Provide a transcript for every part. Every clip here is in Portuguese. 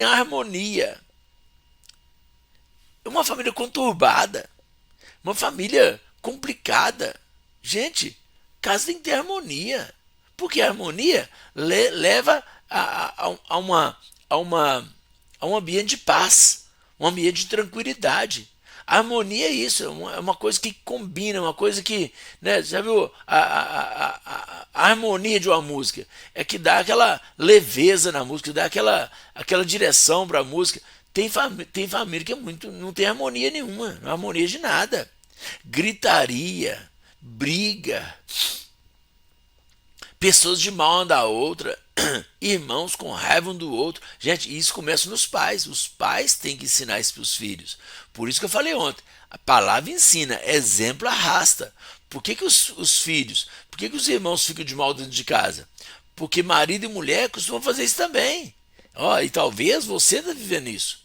harmonia. É uma família conturbada, uma família complicada. Gente, casa tem que ter harmonia. Porque a harmonia leva a, uma, a um ambiente de paz, um ambiente de tranquilidade. A harmonia é isso, é uma coisa que combina, uma coisa que, né, já viu a harmonia de uma música? É que dá aquela leveza na música, dá aquela direção para a música. Tem família que é muito, não tem harmonia nenhuma, não há harmonia de nada. Gritaria, briga, pessoas de mal uma da outra, irmãos com raiva um do outro. Gente, isso começa nos pais. Os pais têm que ensinar isso para os filhos. Por isso que eu falei ontem, a palavra ensina, exemplo arrasta. Os filhos, por que os irmãos ficam de mal dentro de casa? Porque marido e mulher costumam fazer isso também. Ó, e talvez você está vivendo isso.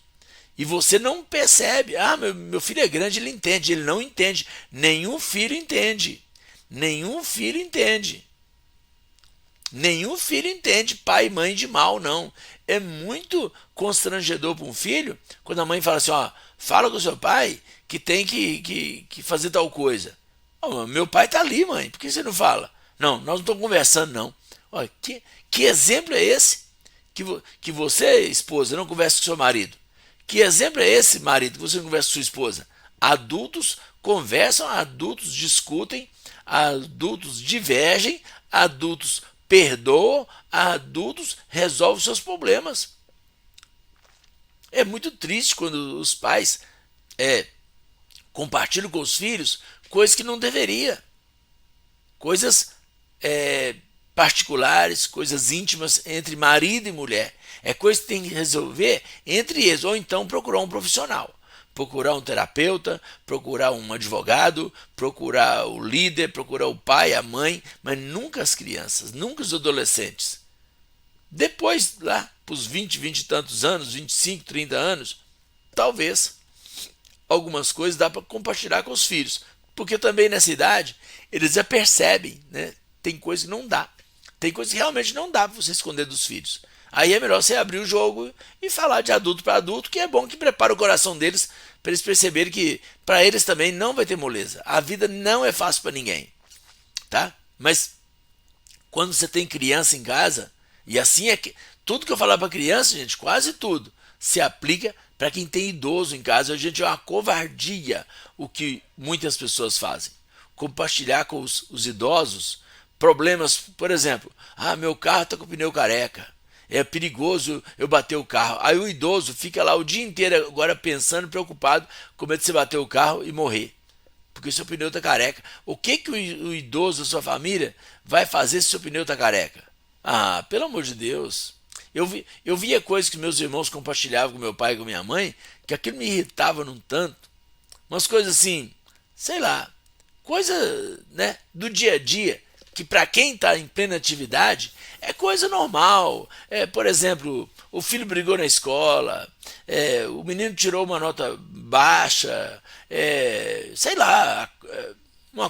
E você não percebe. Ah, meu filho é grande, ele entende. Ele não entende. Nenhum filho entende. Nenhum filho entende. Nenhum filho entende pai e mãe de mal, não. É muito constrangedor para um filho quando a mãe fala assim: ó, fala com o seu pai que tem que fazer tal coisa. Ó, meu pai tá ali, mãe, por que você não fala? Não, nós não estamos conversando, não. Ó, que exemplo é esse? Que você, esposa, não conversa com seu marido? Que exemplo é esse, marido, que você não conversa com sua esposa? Adultos conversam, adultos discutem, adultos divergem, adultos perdoam, adultos resolvem seus problemas. É muito triste quando os pais compartilham com os filhos coisas que não deveria, coisas é, particulares, coisas íntimas entre marido e mulher. É coisa que tem que resolver entre eles, ou então procurar um profissional. Procurar um terapeuta, procurar um advogado, procurar o líder, procurar o pai, a mãe, mas nunca as crianças, nunca os adolescentes. Depois, lá, para os 20, 20 e tantos anos, 25, 30 anos, talvez algumas coisas dá para compartilhar com os filhos. Porque também nessa idade, eles já percebem, né? Tem coisa que não dá. Tem coisa que realmente não dá para você esconder dos filhos. Aí é melhor você abrir o jogo e falar de adulto para adulto, que é bom que prepara o coração deles para eles perceberem que para eles também não vai ter moleza. A vida não é fácil para ninguém, tá? Mas quando você tem criança em casa, e assim é que tudo que eu falar para criança, gente, quase tudo, se aplica para quem tem idoso em casa. A gente é uma covardia o que muitas pessoas fazem. Compartilhar com os idosos problemas, por exemplo, ah, meu carro está com o pneu careca. É perigoso eu bater o carro. Aí o idoso fica lá o dia inteiro agora pensando, preocupado, com medo de você bater o carro e morrer porque seu pneu está careca. O que o idoso da sua família vai fazer se seu pneu está careca? Ah, pelo amor de Deus. Eu via coisas que meus irmãos compartilhavam com meu pai e com minha mãe, que aquilo me irritava num tanto. Umas coisas assim, sei lá, coisa, né, do dia a dia, que para quem está em plena atividade é coisa normal. Por exemplo, o filho brigou na escola, o menino tirou uma nota baixa, sei lá, uma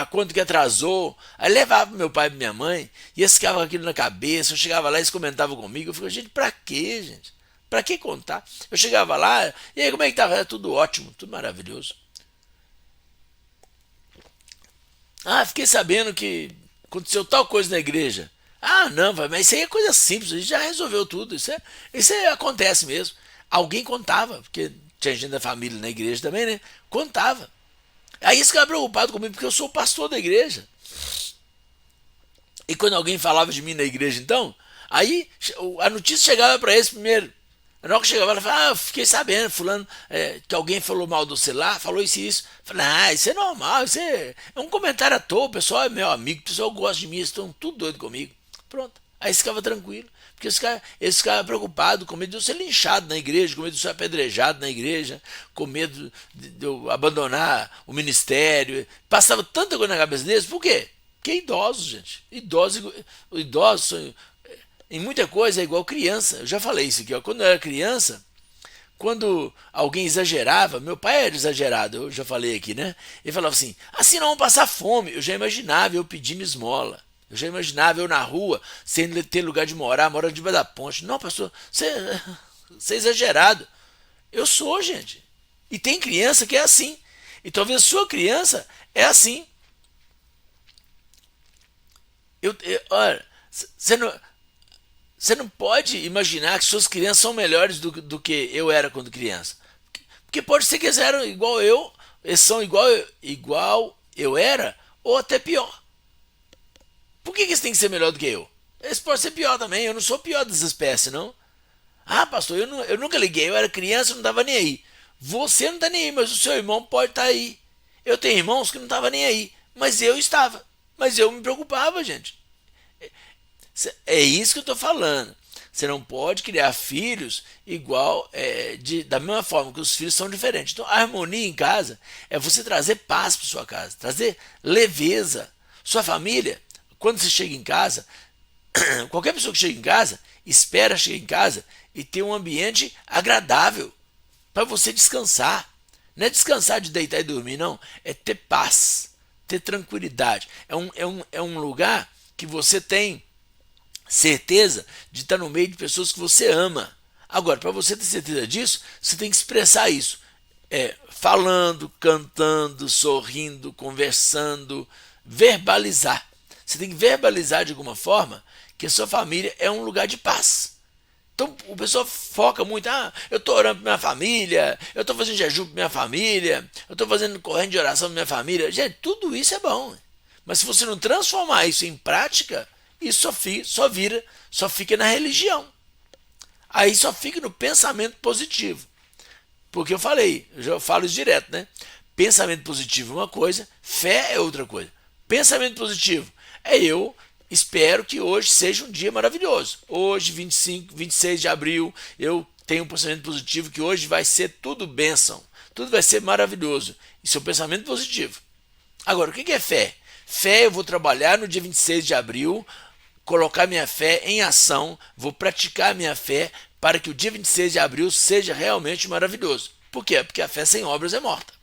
conta que atrasou, aí levava pro meu pai e pra minha mãe, e eles ficavam com aquilo na cabeça, eu chegava lá e eles comentavam comigo, eu ficava, gente, pra quê, gente? Pra que contar? Eu chegava lá, e aí como é que tava? Era tudo ótimo, tudo maravilhoso. Ah, fiquei sabendo que aconteceu tal coisa na igreja. Ah, não, mas isso aí é coisa simples, a gente já resolveu tudo. Acontece mesmo. Alguém contava, porque tinha gente da família na igreja também, né? Contava. Aí eles ficavam preocupados comigo, porque eu sou o pastor da igreja. E quando alguém falava de mim na igreja, então, aí a notícia chegava para eles primeiro. Na hora que chegava, ela falava, ah, eu fiquei sabendo, fulano, que alguém falou mal do celular, falou isso e isso. Eu falei, ah, isso é normal, é um comentário à toa, o pessoal é meu amigo, o pessoal gosta de mim, eles estão tudo doido comigo. Pronto. Aí ficava tranquilo, porque eles ficavam preocupados, com medo de eu ser linchado na igreja, com medo de eu ser apedrejado na igreja, com medo de eu abandonar o ministério. Passava tanta coisa na cabeça deles, por quê? Porque é idosos, gente. Idosos em muita coisa é igual criança. Eu já falei isso aqui, ó. Quando eu era criança, quando alguém exagerava, meu pai era exagerado, eu já falei aqui, né? Ele falava assim não vamos passar fome. Eu já imaginava eu pedindo esmola. Eu já imaginava eu na rua, sem ter lugar de morar, morando debaixo da ponte. Não, pastor, você é exagerado. Eu sou, gente. E tem criança que é assim. E talvez sua criança é assim. Olha, você não pode imaginar que suas crianças são melhores do que eu era quando criança. Porque pode ser que eles eram igual eu, eles são igual eu era, ou até pior. Por que eles têm que ser melhor do que eu? Eles podem ser pior também, eu não sou pior dessa espécie, não. Ah, pastor, eu nunca liguei, eu era criança, eu não estava nem aí. Você não está nem aí, mas o seu irmão pode estar aí. Eu tenho irmãos que não estavam nem aí, mas eu estava. Mas eu me preocupava, gente. É isso que eu estou falando. Você não pode criar filhos igual, da mesma forma que os filhos são diferentes. Então, a harmonia em casa é você trazer paz para sua casa, trazer leveza. Sua família, quando você chega em casa, qualquer pessoa que chega em casa, espera chegar em casa e ter um ambiente agradável para você descansar. Não é descansar de deitar e dormir, não. É ter paz, ter tranquilidade. É um lugar que você tem certeza de estar no meio de pessoas que você ama. Agora, para você ter certeza disso, você tem que expressar isso. Falando, cantando, sorrindo, conversando, verbalizar. Você tem que verbalizar de alguma forma que a sua família é um lugar de paz. Então o pessoal foca muito, eu estou orando para minha família, eu estou fazendo jejum para minha família, eu estou fazendo corrente de oração para minha família. Gente, tudo isso é bom. Mas se você não transformar isso em prática, isso só fica na religião. Aí só fica no pensamento positivo. Porque eu já falo isso direto, né? Pensamento positivo é uma coisa, fé é outra coisa. Pensamento positivo é eu espero que hoje seja um dia maravilhoso. Hoje, 25, 26 de abril, eu tenho um pensamento positivo que hoje vai ser tudo bênção. Tudo vai ser maravilhoso. Isso é um pensamento positivo. Agora, o que é fé? Fé, eu vou trabalhar no dia 26 de abril, colocar minha fé em ação, vou praticar minha fé para que o dia 26 de abril seja realmente maravilhoso. Por quê? Porque a fé sem obras é morta.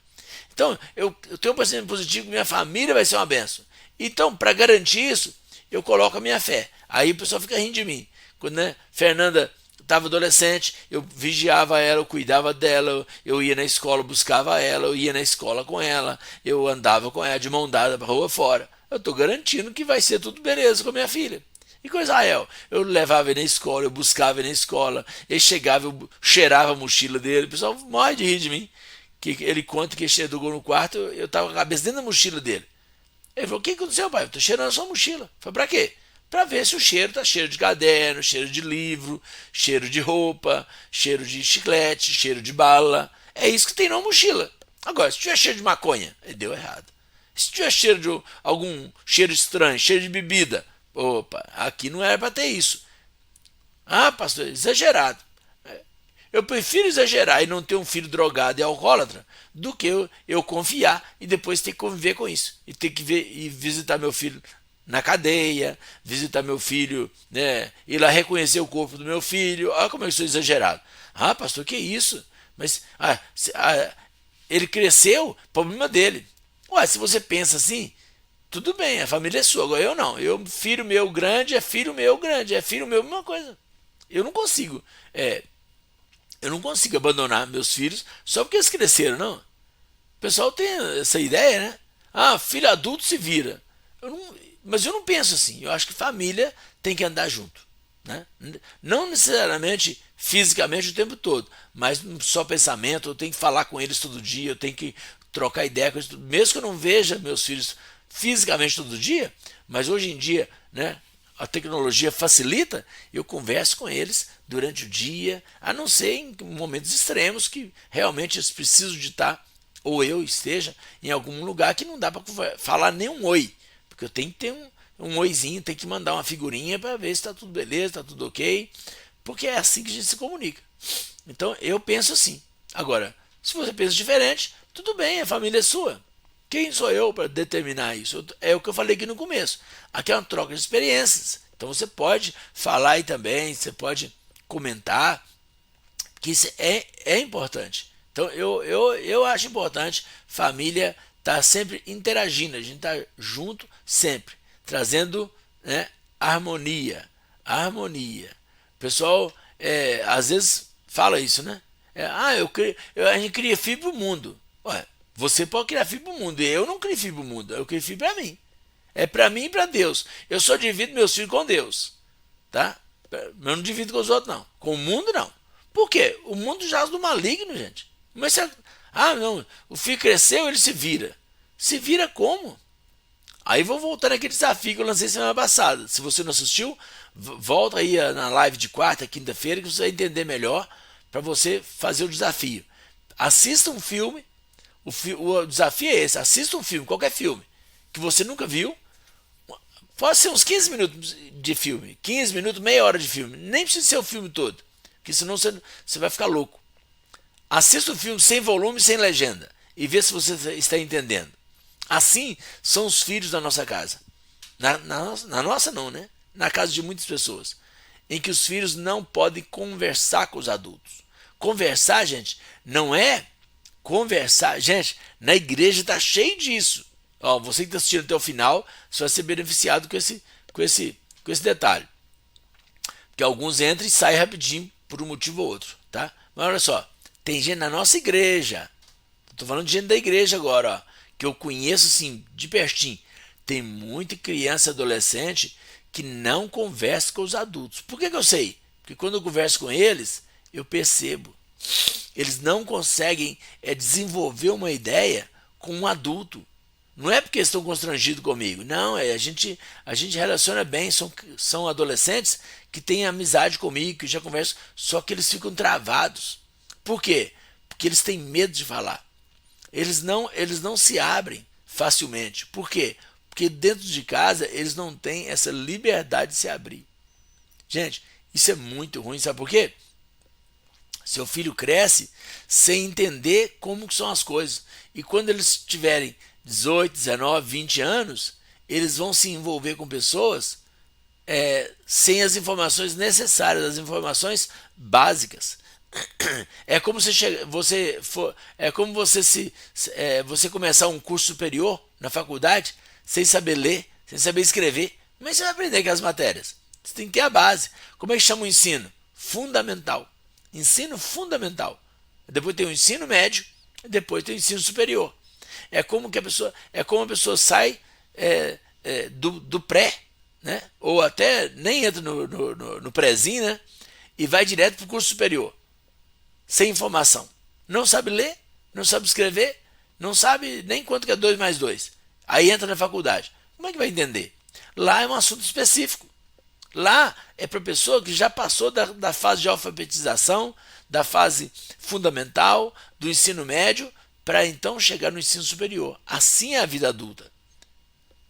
Então, eu tenho um pensamento positivo que minha família vai ser uma benção. Então, para garantir isso, eu coloco a minha fé. Aí o pessoal fica rindo de mim. Quando, né, Fernanda estava adolescente, eu vigiava ela, eu cuidava dela, eu ia na escola, buscava ela, eu ia na escola com ela, eu andava com ela de mão dada para rua fora. Eu estou garantindo que vai ser tudo beleza com a minha filha. E com Israel, eu levava ele na escola, eu buscava ele na escola, ele chegava, eu cheirava a mochila dele, o pessoal morre de rir de mim. Que ele conta que chegou no quarto, eu estava com a cabeça dentro da mochila dele. Ele falou, o que aconteceu, pai? Eu tô cheirando a sua mochila. Foi pra quê? Pra ver se o cheiro tá cheiro de caderno, cheiro de livro, cheiro de roupa, cheiro de chiclete, cheiro de bala. É isso que tem na mochila. Agora, se tiver cheiro de maconha, aí deu errado. Se tiver cheiro de algum cheiro estranho, cheiro de bebida, opa, aqui não era pra ter isso. Ah, pastor, exagerado. Eu prefiro exagerar e não ter um filho drogado e alcoólatra do que eu confiar e depois ter que conviver com isso. E ter que ver e visitar meu filho na cadeia, visitar meu filho, né, ir lá reconhecer o corpo do meu filho. Olha como eu sou exagerado. Ah, pastor, que isso? Mas ele cresceu, problema dele. Ué, se você pensa assim, tudo bem, a família é sua. Agora eu não. Filho meu grande é filho meu grande, é filho meu, mesma coisa. Eu não consigo. Eu não consigo abandonar meus filhos só porque eles cresceram, não. O pessoal tem essa ideia, né? Ah, filho adulto se vira. Mas eu não penso assim. Eu acho que família tem que andar junto. Né? Não necessariamente fisicamente o tempo todo, mas só pensamento. Eu tenho que falar com eles todo dia, eu tenho que trocar ideia com eles. Mesmo que eu não veja meus filhos fisicamente todo dia, mas hoje em dia, né? A tecnologia facilita, eu converso com eles durante o dia, a não ser em momentos extremos que realmente eles precisam de estar, ou eu esteja, em algum lugar que não dá para falar nem um oi, porque eu tenho que ter um oizinho, tenho que mandar uma figurinha para ver se está tudo beleza, está tudo ok, porque é assim que a gente se comunica. Então eu penso assim. Agora, se você pensa diferente, tudo bem, a família é sua. Quem sou eu para determinar isso? É o que eu falei aqui no começo. Aqui é uma troca de experiências. Então você pode falar aí também, você pode comentar, que isso é importante. Então eu acho importante família estar sempre interagindo, a gente estar junto sempre, trazendo né? Harmonia, harmonia. O pessoal às vezes fala isso, né? A gente cria filho pro mundo. Ué, você pode criar filho pro mundo, eu não crio filho pro mundo, eu crio filho para mim. É para mim e para Deus. Eu só divido meus filhos com Deus, tá? Eu não divido com os outros, não. Com o mundo, não. Por quê? O mundo jaz do maligno, gente. Mas não, o filho cresceu, ele se vira. Se vira como? Aí vou voltar naquele desafio que eu lancei semana passada. Se você não assistiu, volta aí na live de quarta, quinta-feira, que você vai entender melhor para você fazer o desafio. Assista um filme. O desafio é esse: assista um filme, qualquer filme, que você nunca viu. Pode ser uns 15 minutos de filme, 15 minutos, meia hora de filme. Nem precisa ser o filme todo, porque senão você vai ficar louco. Assista o filme sem volume, sem legenda, e vê se você está entendendo. Assim são os filhos da nossa casa. Na nossa não, né? Na casa de muitas pessoas. Em que os filhos não podem conversar com os adultos. Conversar, gente, não é conversar. Gente, na igreja está cheio disso. Ó, você que está assistindo até o final, você vai ser beneficiado com esse detalhe. Porque alguns entram e saem rapidinho por um motivo ou outro, tá? Mas olha só, tem gente na nossa igreja. Estou falando de gente da igreja agora, ó, que eu conheço assim de pertinho. Tem muita criança e adolescente que não conversa com os adultos. Por que eu sei? Porque quando eu converso com eles, eu percebo. Eles não conseguem desenvolver uma ideia com um adulto. Não é porque estão constrangidos comigo. Não, a gente relaciona bem. São adolescentes que têm amizade comigo, que já conversam, só que eles ficam travados. Por quê? Porque eles têm medo de falar. Eles não se abrem facilmente. Por quê? Porque dentro de casa eles não têm essa liberdade de se abrir. Gente, isso é muito ruim. Sabe por quê? Seu filho cresce sem entender como que são as coisas. E quando eles tiverem 18, 19, 20 anos, eles vão se envolver com pessoas sem as informações necessárias, as informações básicas. É como você começar um curso superior na faculdade sem saber ler, sem saber escrever. Como é que você vai aprender aquelas matérias? Você tem que ter a base. Como é que chama o ensino? Fundamental. Ensino fundamental. Depois tem o ensino médio, depois tem o ensino superior. Como a pessoa sai do pré, né? Ou até nem entra no prézinho, né? E vai direto para o curso superior, sem informação. Não sabe ler, não sabe escrever, não sabe nem quanto que é 2 mais 2. Aí entra na faculdade. Como é que vai entender? Lá é um assunto específico. Lá é para a pessoa que já passou da fase de alfabetização, da fase fundamental, do ensino médio, para então chegar no ensino superior. Assim é a vida adulta.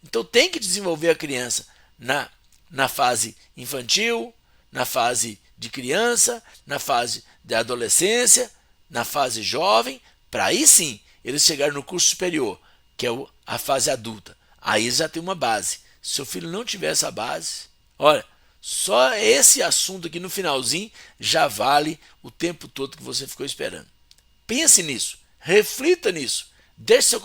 Então tem que desenvolver a criança na fase infantil, na fase de criança, na fase da adolescência, na fase jovem, para aí sim eles chegarem no curso superior, que é a fase adulta. Aí eles já tem uma base. Se seu filho não tiver essa base, olha, só esse assunto aqui no finalzinho já vale o tempo todo que você ficou esperando. Pense nisso, reflita nisso, deixe seu